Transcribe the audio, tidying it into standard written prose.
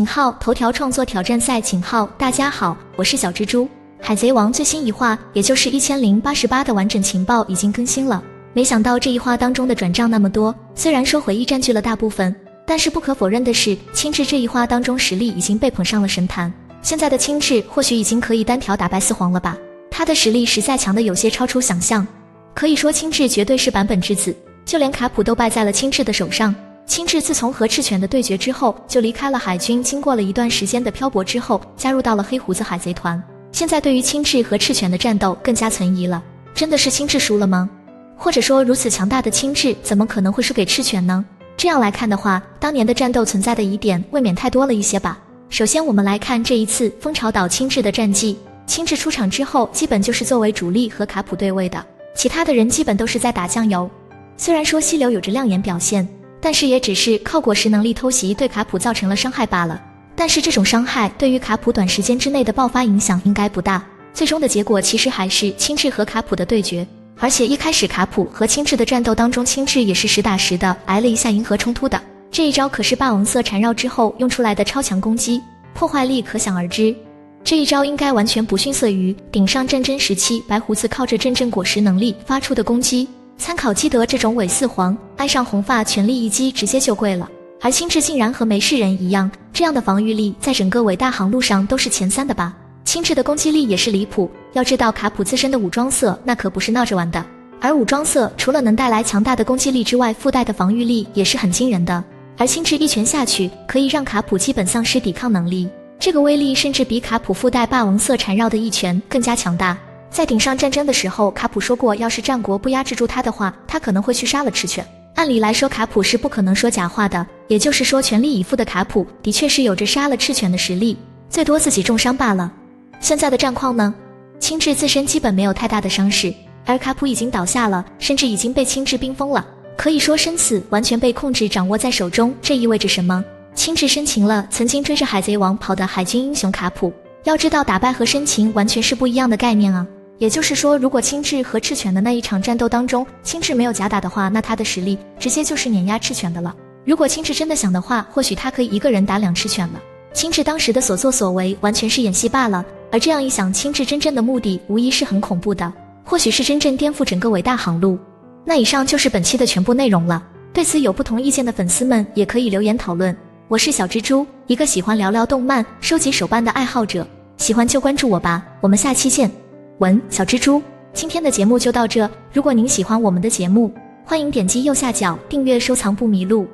头条创作挑战赛大家好，我是小蜘蛛。海贼王最新一话，也就是1088的完整情报已经更新了。没想到这一话当中的转账那么多，虽然说回忆占据了大部分，但是不可否认的是，青雉这一话当中实力已经被捧上了神坛。现在的青雉或许已经可以单挑打败四皇了吧？他的实力实在强的有些超出想象，可以说青雉绝对是版本之子，就连卡普都败在了青雉的手上。青雉自从和赤犬的对决之后，就离开了海军，经过了一段时间的漂泊之后，加入到了黑胡子海贼团。现在对于青雉和赤犬的战斗更加存疑了，真的是青雉输了吗？或者说如此强大的青雉怎么可能会输给赤犬呢？这样来看的话，当年的战斗存在的疑点未免太多了一些吧。首先我们来看这一次蜂巢岛青雉的战绩，青雉出场之后基本就是作为主力和卡普对位的，其他的人基本都是在打酱油。虽然说溪流有着亮眼表现，但是也只是靠果实能力偷袭对卡普造成了伤害罢了，但是这种伤害对于卡普短时间之内的爆发影响应该不大，最终的结果其实还是青雉和卡普的对决。而且一开始卡普和青雉的战斗当中，青雉也是实打实的挨了一下银河冲突的，这一招可是霸王色缠绕之后用出来的超强攻击，破坏力可想而知。这一招应该完全不逊色于顶上战争时期白胡子靠着阵阵果实能力发出的攻击，参考基德这种伪四皇爱上红发全力一击直接就跪了，而青雉竟然和没事人一样，这样的防御力在整个伟大航路上都是前3的吧。青雉的攻击力也是离谱，要知道卡普自身的武装色那可不是闹着玩的，而武装色除了能带来强大的攻击力之外，附带的防御力也是很惊人的，而青雉一拳下去可以让卡普基本丧失抵抗能力，这个威力甚至比卡普附带霸王色缠绕的一拳更加强大。在顶上战争的时候，卡普说过要是战国不压制住他的话，他可能会去杀了赤犬。按理来说卡普是不可能说假话的，也就是说全力以赴的卡普的确是有着杀了赤犬的实力，最多自己重伤罢了。现在的战况呢，青雉自身基本没有太大的伤势，而卡普已经倒下了，甚至已经被青雉冰封了，可以说生死完全被控制掌握在手中。这意味着什么？青雉生擒了曾经追着海贼王跑的海军英雄卡普，要知道打败和生擒完全是不一样的概念啊。也就是说，如果青雉和赤犬的那一场战斗当中青雉没有假打的话，那他的实力直接就是碾压赤犬的了。如果青雉真的想的话，或许他可以一个人打2赤犬了。青雉当时的所作所为完全是演戏罢了，而这样一想，青雉真正的目的无疑是很恐怖的，或许是真正颠覆整个伟大航路。那以上就是本期的全部内容了，对此有不同意见的粉丝们也可以留言讨论。我是小蜘蛛，一个喜欢聊聊动漫收集手办的爱好者，喜欢就关注我吧，我们下期见。文小蜘蛛，今天的节目就到这，如果您喜欢我们的节目，欢迎点击右下角订阅收藏不迷路。